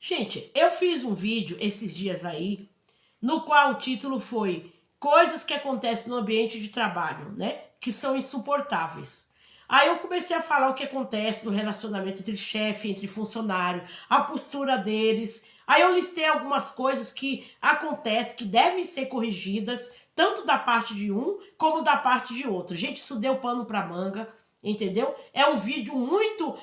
Gente, eu fiz um vídeo esses dias aí, no qual o título foi Coisas que acontecem no ambiente de trabalho, né? Que são insuportáveis. Aí eu comecei a falar o que acontece no relacionamento entre chefe, entre funcionário, a postura deles. Aí eu listei algumas coisas que acontecem, que devem ser corrigidas, tanto da parte de um como da parte de outro. Gente, isso deu pano pra manga, entendeu? É um vídeo muito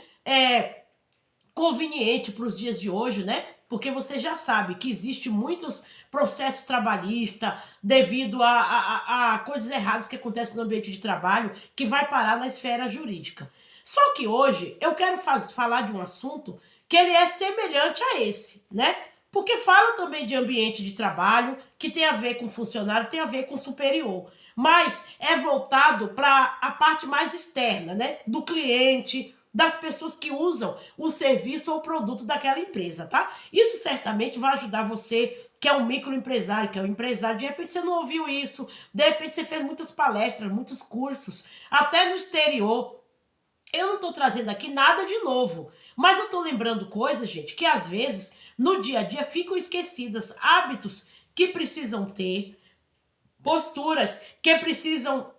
conveniente para os dias de hoje, né? Porque você já sabe que existe muitos processos trabalhistas devido a coisas erradas que acontecem no ambiente de trabalho que vai parar na esfera jurídica. Só que hoje eu quero falar de um assunto que ele é semelhante a esse, né? Porque fala também de ambiente de trabalho, que tem a ver com funcionário, tem a ver com superior. Mas é voltado para a parte mais externa, né? Do cliente, das pessoas que usam o serviço ou o produto daquela empresa, tá? Isso certamente vai ajudar você, que é um microempresário, que é um empresário. De repente você não ouviu isso, de repente você fez muitas palestras, muitos cursos, até no exterior. Eu não estou trazendo aqui nada de novo, mas eu estou lembrando coisas, gente, que às vezes no dia a dia ficam esquecidas, hábitos que precisam ter, posturas que precisam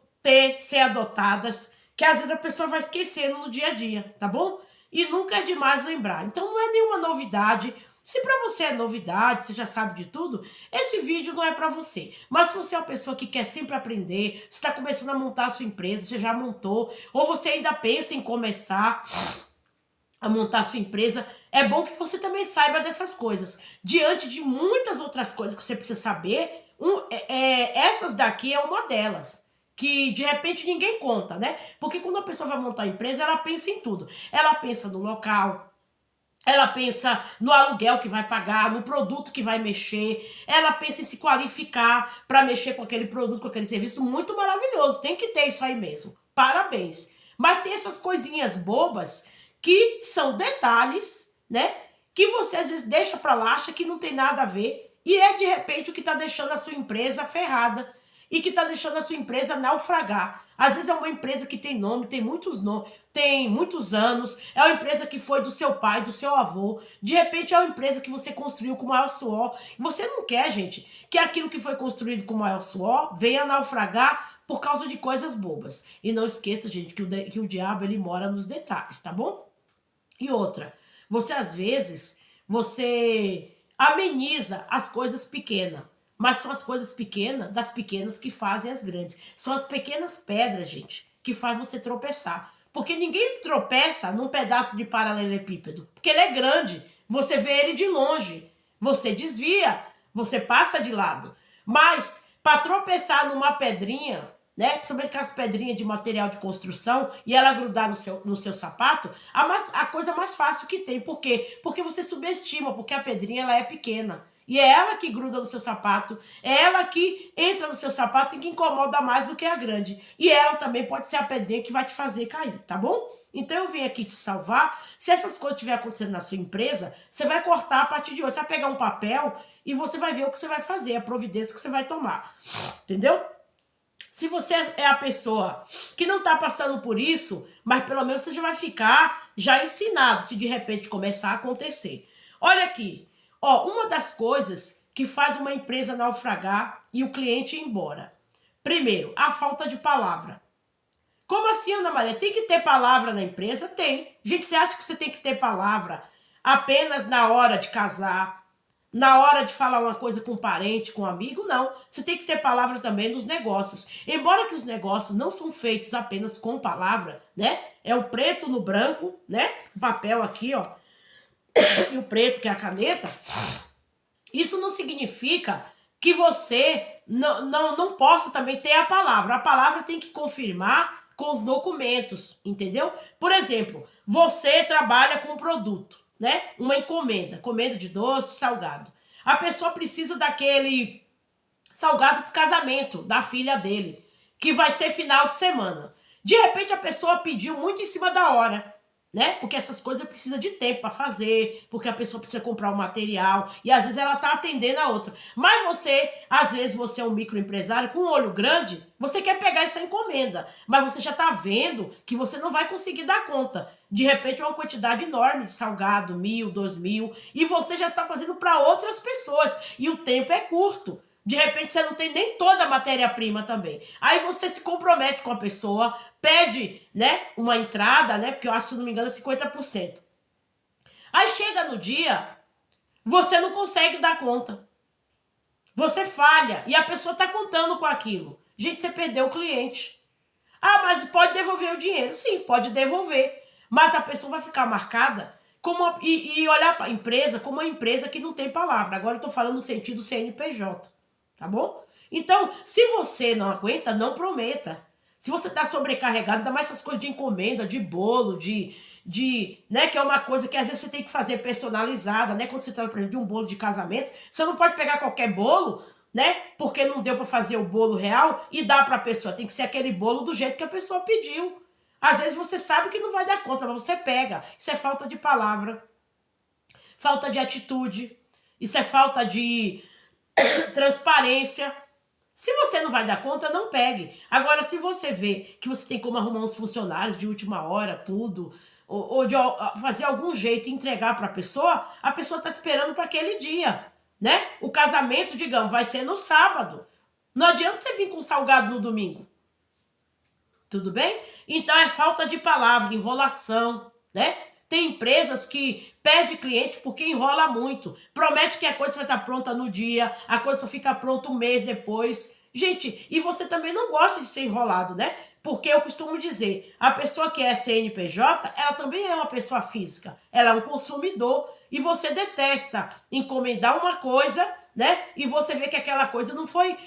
ser adotadas, que às vezes a pessoa vai esquecendo no dia a dia, tá bom? E nunca é demais lembrar. Então não é nenhuma novidade. Se para você é novidade, você já sabe de tudo, esse vídeo não é para você. Mas se você é uma pessoa que quer sempre aprender, você está começando a montar a sua empresa, você já montou, ou você ainda pensa em começar a montar a sua empresa, é bom que você também saiba dessas coisas. Diante de muitas outras coisas que você precisa saber, essas daqui é uma delas. Que de repente ninguém conta, né? Porque quando a pessoa vai montar a empresa, ela pensa em tudo. Ela pensa no local, ela pensa no aluguel que vai pagar, no produto que vai mexer, ela pensa em se qualificar para mexer com aquele produto, com aquele serviço. Muito maravilhoso, tem que ter isso aí mesmo. Parabéns. Mas tem essas coisinhas bobas que são detalhes, né? Que você às vezes deixa para lá, acha que não tem nada a ver, e é de repente o que está deixando a sua empresa ferrada e que está deixando a sua empresa naufragar. Às vezes é uma empresa que tem nome, tem muitos nomes, tem muitos anos, é uma empresa que foi do seu pai, do seu avô, de repente é uma empresa que você construiu com o maior suor. Você não quer, gente, que aquilo que foi construído com o maior suor venha naufragar por causa de coisas bobas. E não esqueça, gente, que o diabo ele mora nos detalhes, tá bom? E outra, você às vezes, você ameniza as coisas pequenas, mas são as coisas pequenas das pequenas que fazem as grandes. São as pequenas pedras, gente, que faz você tropeçar. Porque ninguém tropeça num pedaço de paralelepípedo, porque ele é grande, você vê ele de longe, você desvia, você passa de lado. Mas para tropeçar numa pedrinha, né? Principalmente aquelas pedrinhas de material de construção e ela grudar no seu sapato, a coisa mais fácil que tem. Por quê? Porque você subestima, porque a pedrinha ela é pequena. E é ela que gruda no seu sapato, é ela que entra no seu sapato e que incomoda mais do que a grande. E ela também pode ser a pedrinha que vai te fazer cair, tá bom? Então eu vim aqui te salvar. Se essas coisas estiverem acontecendo na sua empresa, você vai cortar a partir de hoje. Você vai pegar um papel e você vai ver o que você vai fazer, a providência que você vai tomar. Entendeu? Se você é a pessoa que não está passando por isso, mas pelo menos você já vai ficar já ensinado se de repente começar a acontecer. Olha aqui, ó, uma das coisas que faz uma empresa naufragar e o cliente ir embora. Primeiro, a falta de palavra. Como assim, Ana Maria? Tem que ter palavra na empresa? Tem. Gente, você acha que você tem que ter palavra apenas na hora de casar, na hora de falar uma coisa com um parente, com um amigo? Não. Você tem que ter palavra também nos negócios. Embora que os negócios não são feitos apenas com palavra, né? É o preto no branco, né? O papel aqui, ó. E o preto, que é a caneta. Isso não significa que você não possa também ter a palavra. A palavra tem que confirmar com os documentos, entendeu? Por exemplo, você trabalha com um produto, né? Uma encomenda de doce, salgado. A pessoa precisa daquele salgado para o casamento da filha dele, que vai ser final de semana. De repente a pessoa pediu muito em cima da hora, né? Porque essas coisas precisa de tempo para fazer, porque a pessoa precisa comprar o material e às vezes ela tá atendendo a outra. Mas você, às vezes você é um microempresário com um olho grande, você quer pegar essa encomenda, mas você já tá vendo que você não vai conseguir dar conta. De repente, uma quantidade enorme de salgado, 1.000, 2.000, e você já está fazendo para outras pessoas, e o tempo é curto. De repente, você não tem nem toda a matéria-prima também. Aí você se compromete com a pessoa, pede, né, uma entrada, né, porque eu acho, se não me engano, é 50%. Aí chega no dia, você não consegue dar conta. Você falha e a pessoa está contando com aquilo. Gente, você perdeu o cliente. Ah, mas pode devolver o dinheiro. Sim, pode devolver. Mas a pessoa vai ficar marcada e olhar para a empresa como uma empresa que não tem palavra. Agora eu estou falando no sentido CNPJ. Tá bom? Então, se você não aguenta, não prometa. Se você está sobrecarregado, ainda mais essas coisas de encomenda, de bolo, né, que é uma coisa que às vezes você tem que fazer personalizada, né? Quando você trata, por exemplo, de um bolo de casamento, você não pode pegar qualquer bolo, né? Porque não deu para fazer o bolo real e dar para a pessoa. Tem que ser aquele bolo do jeito que a pessoa pediu. Às vezes você sabe que não vai dar conta, mas você pega. Isso é falta de palavra, falta de atitude, isso é falta de transparência. Se você não vai dar conta, não pegue. Agora, se você vê que você tem como arrumar uns funcionários de última hora, tudo, ou de fazer algum jeito e entregar para a pessoa está esperando para aquele dia, né? O casamento, digamos, vai ser no sábado. Não adianta você vir com salgado no domingo. Tudo bem? Então é falta de palavra, enrolação, né? Tem empresas que perde cliente porque enrola muito. Promete que a coisa vai estar pronta no dia, a coisa só fica pronta um mês depois. Gente, e você também não gosta de ser enrolado, né? Porque eu costumo dizer, a pessoa que é CNPJ, ela também é uma pessoa física. Ela é um consumidor e você detesta encomendar uma coisa, né? E você vê que aquela coisa não foi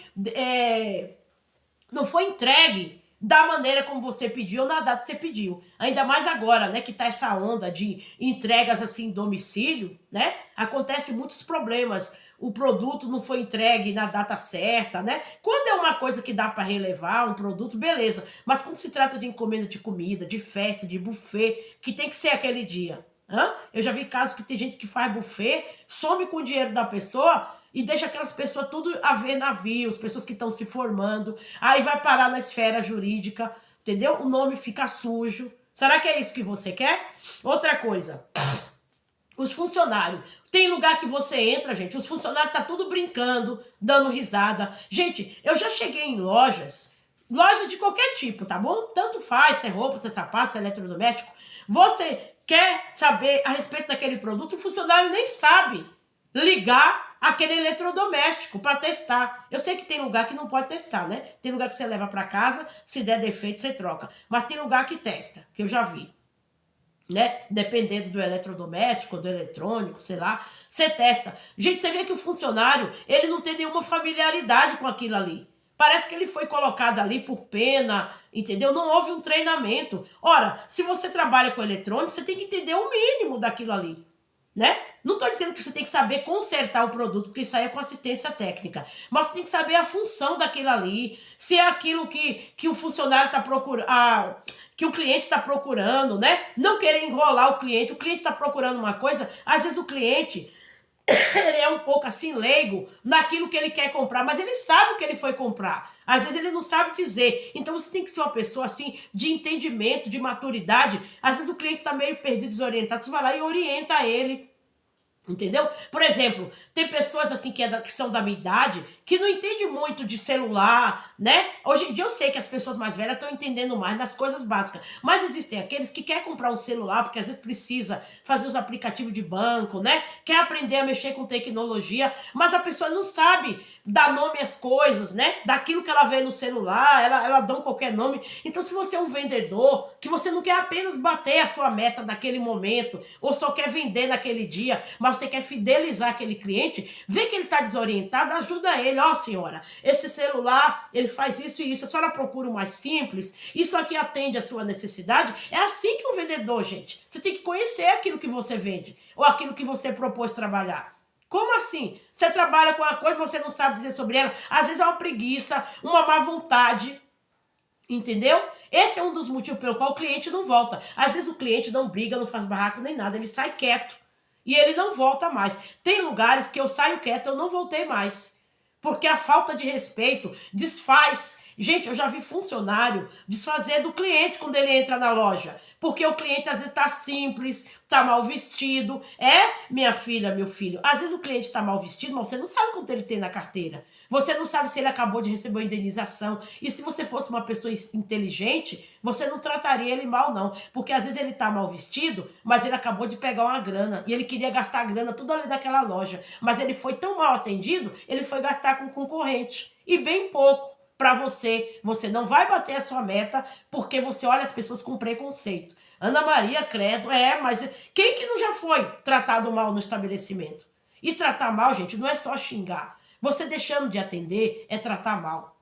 entregue da maneira como você pediu ou na data que você pediu. Ainda mais agora, né, que tá essa onda de entregas assim em domicílio, né? Acontece muitos problemas. O produto não foi entregue na data certa, né? Quando é uma coisa que dá para relevar, um produto, beleza. Mas quando se trata de encomenda de comida, de festa, de buffet, que tem que ser aquele dia. Eu já vi casos que tem gente que faz buffet, some com o dinheiro da pessoa e deixa aquelas pessoas tudo a ver navios, pessoas que estão se formando, aí vai parar na esfera jurídica, entendeu? O nome fica sujo. Será que é isso que você quer? Outra coisa, os funcionários. Tem lugar que você entra, gente, os funcionários tá tudo brincando, dando risada. Gente, eu já cheguei em lojas de qualquer tipo, tá bom? Tanto faz, se é roupa, se é sapato, se é eletrodoméstico. Você quer saber a respeito daquele produto, o funcionário nem sabe ligar aquele eletrodoméstico para testar. Eu sei que tem lugar que não pode testar, né? Tem lugar que você leva para casa, se der defeito você troca. Mas tem lugar que testa, que eu já vi, né? Dependendo do eletrodoméstico, do eletrônico, sei lá, você testa. Gente, você vê que o funcionário, ele não tem nenhuma familiaridade com aquilo ali. Parece que ele foi colocado ali por pena, entendeu? Não houve um treinamento. Ora, se você trabalha com eletrônico, você tem que entender o mínimo daquilo ali, né? Não estou dizendo que você tem que saber consertar o produto, porque isso aí é com assistência técnica. Mas você tem que saber a função daquilo ali, se é aquilo que o funcionário está procurando, que o cliente está procurando, né? Não querer enrolar o cliente está procurando uma coisa, às vezes o cliente ele é um pouco assim leigo naquilo que ele quer comprar, mas ele sabe o que ele foi comprar. Às vezes ele não sabe dizer. Então você tem que ser uma pessoa assim de entendimento, de maturidade. Às vezes o cliente está meio perdido, desorientado, você vai lá e orienta ele. Entendeu? Por exemplo, tem pessoas assim que são da minha idade que não entendem muito de celular, né? Hoje em dia eu sei que as pessoas mais velhas estão entendendo mais das coisas básicas, mas existem aqueles que querem comprar um celular porque às vezes precisa fazer os aplicativos de banco, né? Quer aprender a mexer com tecnologia, mas a pessoa não sabe dar nome às coisas, né? Daquilo que ela vê no celular, ela dá qualquer nome. Então se você é um vendedor, que você não quer apenas bater a sua meta naquele momento, ou só quer vender naquele dia, mas você quer fidelizar aquele cliente, vê que ele está desorientado, ajuda ele. Ó, senhora, esse celular, ele faz isso e isso, a senhora procura o mais simples, isso aqui atende a sua necessidade. É assim que um vendedor, gente, você tem que conhecer aquilo que você vende, ou aquilo que você propôs trabalhar. Como assim? Você trabalha com uma coisa, você não sabe dizer sobre ela, às vezes é uma preguiça, uma má vontade, entendeu? Esse é um dos motivos pelo qual o cliente não volta. Às vezes o cliente não briga, não faz barraco nem nada, ele sai quieto. E ele não volta mais. Tem lugares que eu saio quieto, eu não voltei mais. Porque a falta de respeito desfaz Gente, eu já vi funcionário desfazer do cliente quando ele entra na loja. Porque o cliente às vezes está simples, está mal vestido. É, minha filha, meu filho, às vezes o cliente está mal vestido, mas você não sabe quanto ele tem na carteira. Você não sabe se ele acabou de receber uma indenização. E se você fosse uma pessoa inteligente, você não trataria ele mal, não. Porque às vezes ele está mal vestido, mas ele acabou de pegar uma grana. E ele queria gastar a grana tudo ali daquela loja. Mas ele foi tão mal atendido, ele foi gastar com o concorrente. E bem pouco para você. Você não vai bater a sua meta porque você olha as pessoas com preconceito. Ana Maria, credo, mas quem que não já foi tratado mal no estabelecimento? E tratar mal, gente, não é só xingar. Você deixando de atender é tratar mal.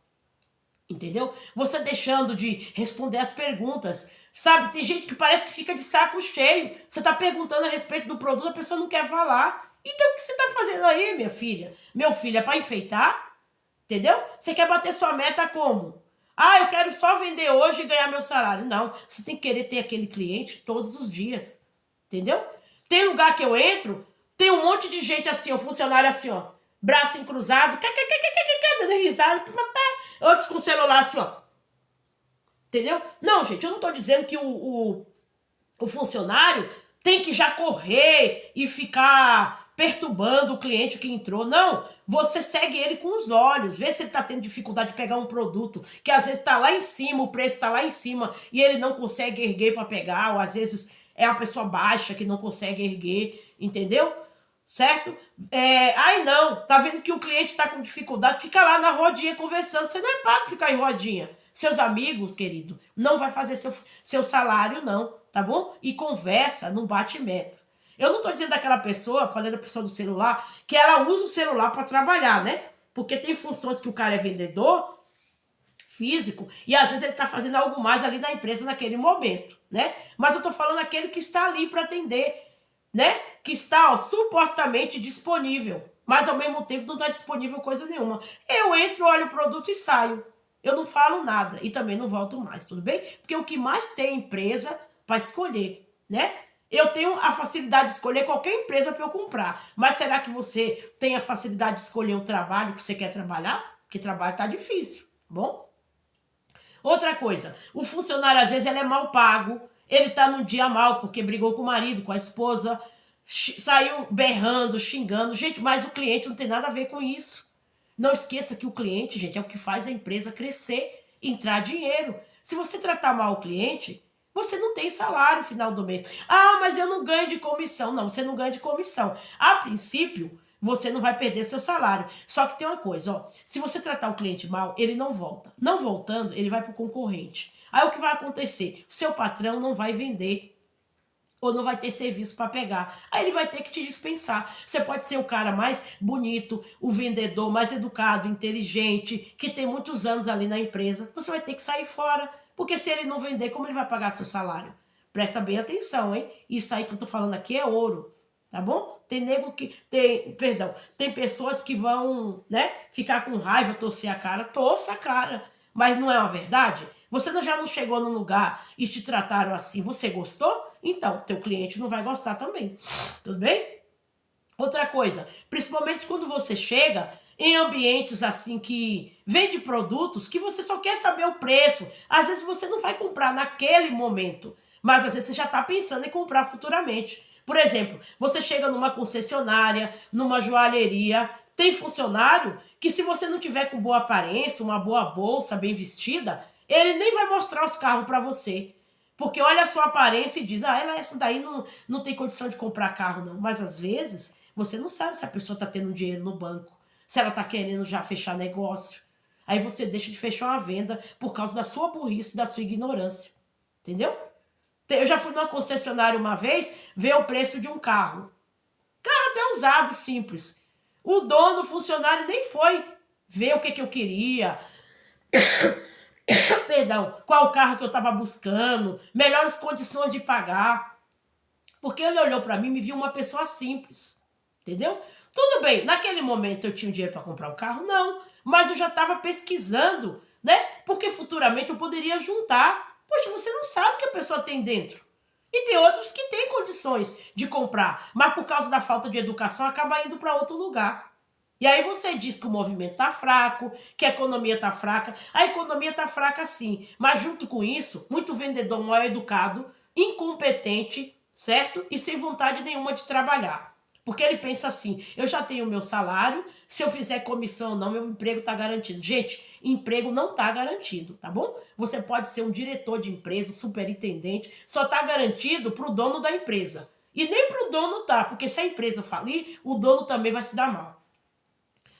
Entendeu? Você deixando de responder as perguntas. Sabe, tem gente que parece que fica de saco cheio. Você está perguntando a respeito do produto, a pessoa não quer falar. Então o que você está fazendo aí, minha filha? Meu filho, é para enfeitar? Entendeu? Você quer bater sua meta como? Ah, eu quero só vender hoje e ganhar meu salário. Não, você tem que querer ter aquele cliente todos os dias. Entendeu? Tem lugar que eu entro, tem um monte de gente assim, ó, funcionário assim, ó, braço cruzado, dando risada, outros com o celular assim, ó. Entendeu? Não, gente, eu não tô dizendo que o funcionário tem que já correr e ficar perturbando o cliente que entrou. Não, você segue ele com os olhos, vê se ele está tendo dificuldade de pegar um produto que às vezes está lá em cima, o preço está lá em cima e ele não consegue erguer para pegar, ou às vezes é a pessoa baixa que não consegue erguer, entendeu? Certo? Aí não, tá vendo que o cliente está com dificuldade, fica lá na rodinha conversando, você não é pago ficar em rodinha. Seus amigos, querido, não vai fazer seu salário, não, tá bom? E conversa, não bate meta. Eu não tô dizendo daquela pessoa, falei da pessoa do celular, que ela usa o celular para trabalhar, né? Porque tem funções que o cara é vendedor físico e às vezes ele tá fazendo algo mais ali na empresa naquele momento, né? Mas eu tô falando aquele que está ali para atender, né? Que está, ó, supostamente disponível, mas ao mesmo tempo não está disponível coisa nenhuma. Eu entro, olho o produto e saio. Eu não falo nada e também não volto mais, tudo bem? Porque o que mais tem empresa para escolher, né? Eu tenho a facilidade de escolher qualquer empresa para eu comprar, mas será que você tem a facilidade de escolher o trabalho que você quer trabalhar? Porque trabalho tá difícil, bom? Outra coisa, o funcionário às vezes ele é mal pago, ele tá num dia mal porque brigou com o marido, com a esposa, saiu berrando, xingando. Gente, mas o cliente não tem nada a ver com isso. Não esqueça que o cliente, gente, é o que faz a empresa crescer, entrar dinheiro. Se você tratar mal o cliente, você não tem salário no final do mês. Ah, mas eu não ganho de comissão. Não, você não ganha de comissão. A princípio, você não vai perder seu salário. Só que tem uma coisa, ó, se você tratar o cliente mal, ele não volta. Não voltando, ele vai para o concorrente. Aí o que vai acontecer? Seu patrão não vai vender ou não vai ter serviço para pegar. Aí ele vai ter que te dispensar. Você pode ser o cara mais bonito, o vendedor mais educado, inteligente, que tem muitos anos ali na empresa. Você vai ter que sair fora, porque se ele não vender, como ele vai pagar seu salário? Presta bem atenção, hein? Isso aí que eu tô falando aqui é ouro, tá bom? Tem pessoas que vão, né, ficar com raiva, torcer a cara, torça a cara, mas não é uma verdade? Você já não chegou num lugar e te trataram assim, você gostou? Então, teu cliente não vai gostar também, tudo bem? Outra coisa, principalmente quando você chega em ambientes assim que vende produtos que você só quer saber o preço. Às vezes você não vai comprar naquele momento, mas às vezes você já está pensando em comprar futuramente. Por exemplo, você chega numa concessionária, numa joalheria, tem funcionário que se você não tiver com boa aparência, uma boa bolsa, bem vestida, ele nem vai mostrar os carros para você. Porque olha a sua aparência e diz, essa daí não tem condição de comprar carro, não. Mas às vezes, você não sabe se a pessoa está tendo dinheiro no banco, se ela está querendo já fechar negócio. Aí você deixa de fechar uma venda por causa da sua burrice, da sua ignorância. Entendeu? Eu já fui numa concessionária uma vez ver o preço de um carro. Carro até usado, simples. O dono, o funcionário, nem foi ver o que eu queria. Perdão, qual carro que eu estava buscando, melhores condições de pagar. Porque ele olhou para mim e me viu uma pessoa simples. Entendeu? Tudo bem, naquele momento eu tinha dinheiro para comprar o carro? Não. Mas eu já estava pesquisando, né? Porque futuramente eu poderia juntar. Poxa, você não sabe o que a pessoa tem dentro. E tem outros que têm condições de comprar, mas por causa da falta de educação acaba indo para outro lugar. E aí você diz que o movimento está fraco, que a economia está fraca. A economia está fraca sim, mas junto com isso, muito vendedor mal educado, incompetente, certo? E sem vontade nenhuma de trabalhar. Porque ele pensa assim, eu já tenho o meu salário, se eu fizer comissão ou não, meu emprego está garantido. Gente, emprego não está garantido, tá bom? Você pode ser um diretor de empresa, um superintendente, só está garantido para o dono da empresa. E nem para o dono tá, porque se a empresa falir, o dono também vai se dar mal.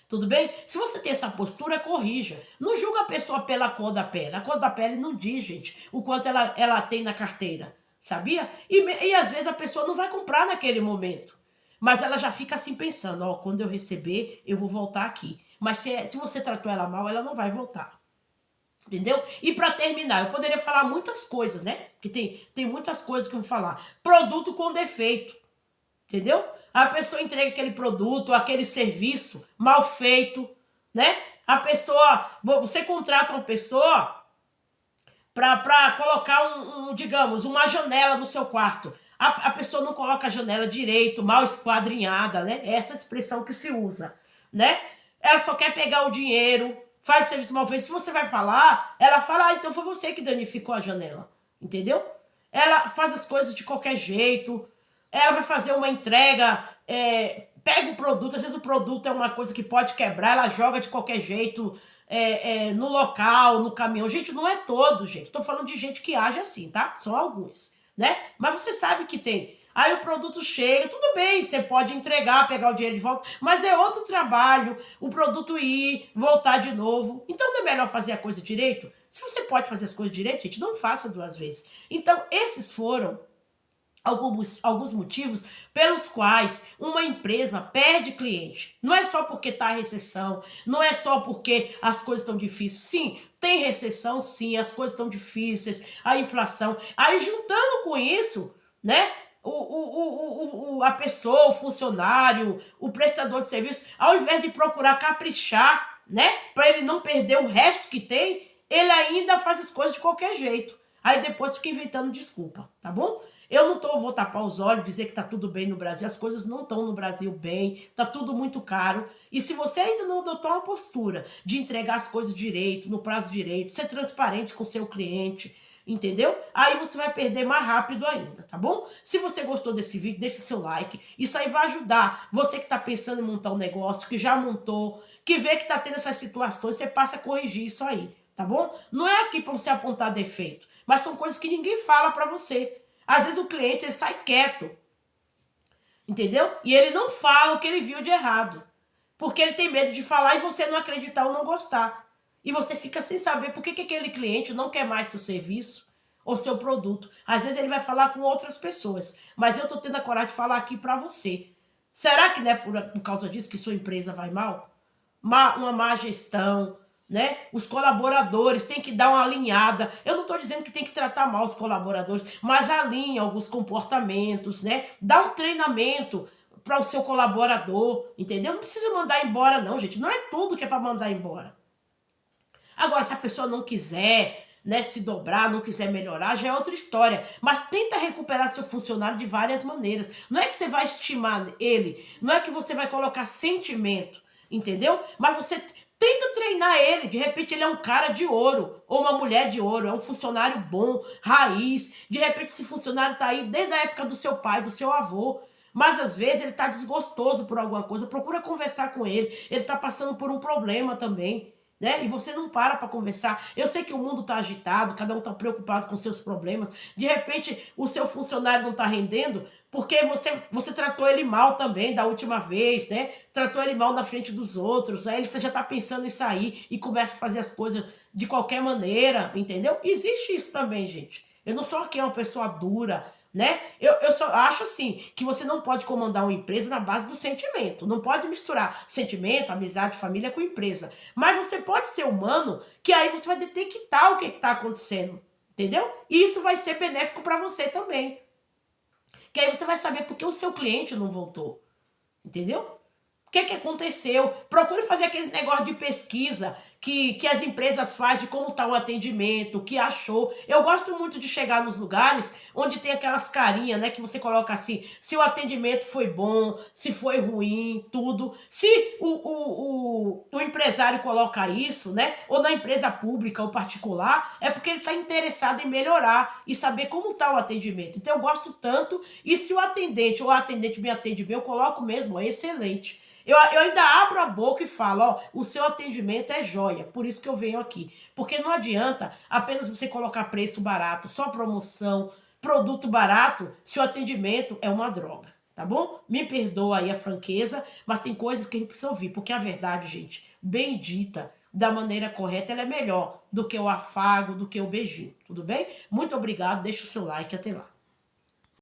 Tudo bem? Se você tem essa postura, corrija. Não julga a pessoa pela cor da pele. A cor da pele não diz, gente, o quanto ela tem na carteira. Sabia? E às vezes a pessoa não vai comprar naquele momento. Mas ela já fica assim pensando, ó, quando eu receber, eu vou voltar aqui. Mas se você tratou ela mal, ela não vai voltar. Entendeu? E para terminar, eu poderia falar muitas coisas, né? Porque tem muitas coisas que eu vou falar. Produto com defeito. Entendeu? A pessoa entrega aquele produto, aquele serviço mal feito, né? A pessoa, você contrata uma pessoa para colocar digamos, uma janela no seu quarto. A pessoa não coloca a janela direito, mal esquadrinhada, né? É essa expressão que se usa, né? Ela só quer pegar o dinheiro, faz o serviço mal feito. Se você vai falar, ela fala, ah, então foi você que danificou a janela, entendeu? Ela faz as coisas de qualquer jeito, ela vai fazer uma entrega, pega o produto, às vezes o produto é uma coisa que pode quebrar, ela joga de qualquer jeito no local, no caminhão. Gente, não é todo, gente. Estou falando de gente que age assim, tá? Só alguns, né? Mas você sabe que tem. Aí o produto chega, tudo bem, você pode entregar, pegar o dinheiro de volta, mas é outro trabalho, o produto ir, voltar de novo. Então não é melhor fazer a coisa direito? Se você pode fazer as coisas direito, gente, não faça duas vezes. Então, esses foram alguns motivos pelos quais uma empresa perde cliente. Não é só porque está a recessão, não é só porque as coisas estão difíceis. Sim, tem recessão, sim, as coisas estão difíceis, a inflação. Aí, juntando com isso, né? A pessoa, o funcionário, o prestador de serviço, ao invés de procurar caprichar, né? Para ele não perder o resto que tem, ele ainda faz as coisas de qualquer jeito. Aí depois fica inventando desculpa, tá bom? Eu não vou tapar os olhos, dizer que tá tudo bem no Brasil. As coisas não estão no Brasil bem, tá tudo muito caro. E se você ainda não adotou uma postura de entregar as coisas direito, no prazo direito, ser transparente com o seu cliente, entendeu? Aí você vai perder mais rápido ainda, tá bom? Se você gostou desse vídeo, deixa seu like. Isso aí vai ajudar você que tá pensando em montar um negócio, que já montou, que vê que tá tendo essas situações, você passa a corrigir isso aí, tá bom? Não é aqui para você apontar defeito, mas são coisas que ninguém fala para você. Às vezes o cliente ele sai quieto, entendeu? E ele não fala o que ele viu de errado, porque ele tem medo de falar e você não acreditar ou não gostar. E você fica sem saber por que aquele cliente não quer mais seu serviço ou seu produto. Às vezes ele vai falar com outras pessoas, mas eu tô tendo a coragem de falar aqui para você. Será que não é por causa disso que sua empresa vai mal? Uma má gestão, né? Os colaboradores têm que dar uma alinhada. Eu não estou dizendo que tem que tratar mal os colaboradores, mas alinha alguns comportamentos, né? Dá um treinamento para o seu colaborador, entendeu? Não precisa mandar embora não, gente. Não é tudo que é para mandar embora. Agora, se a pessoa não quiser, né, se dobrar, não quiser melhorar, já é outra história. Mas tenta recuperar seu funcionário de várias maneiras. Não é que você vai estimar ele, não é que você vai colocar sentimento, entendeu? Mas você tenta treinar ele. De repente ele é um cara de ouro ou uma mulher de ouro, é um funcionário bom, raiz. De repente esse funcionário está aí desde a época do seu pai, do seu avô. Mas às vezes ele está desgostoso por alguma coisa. Procura conversar com ele. Ele está passando por um problema também, né? E você não para conversar. Eu sei que o mundo está agitado, cada um está preocupado com seus problemas. De repente, o seu funcionário não está rendendo porque você tratou ele mal também da última vez, né? Tratou ele mal na frente dos outros. Aí ele já está pensando em sair e começa a fazer as coisas de qualquer maneira, entendeu? Existe isso também, gente. Eu não sou aqui uma pessoa dura, né? Eu só acho assim, que você não pode comandar uma empresa na base do sentimento. Não pode misturar sentimento, amizade, família com empresa. Mas você pode ser humano, que aí você vai detectar o que está acontecendo, entendeu? E isso vai ser benéfico para você também. Que aí você vai saber por que o seu cliente não voltou, entendeu? que aconteceu. Procure fazer aqueles negócios de pesquisa que as empresas fazem de como está o atendimento, o que achou. Eu gosto muito de chegar nos lugares onde tem aquelas carinhas, né, que você coloca assim, se o atendimento foi bom, se foi ruim, tudo. Se o empresário coloca isso, né, ou na empresa pública ou particular, é porque ele está interessado em melhorar e saber como está o atendimento. Então eu gosto tanto, e se o atendente ou a atendente me atende bem, eu coloco mesmo, é excelente. Eu ainda abro a boca e falo, ó, o seu atendimento é joia, por isso que eu venho aqui. Porque não adianta apenas você colocar preço barato, só promoção, produto barato, se o atendimento é uma droga, tá bom? Me perdoa aí a franqueza, mas tem coisas que a gente precisa ouvir, porque a verdade, gente, bem dita, da maneira correta, ela é melhor do que o afago, do que o beijinho, tudo bem? Muito obrigado, deixa o seu like, até lá.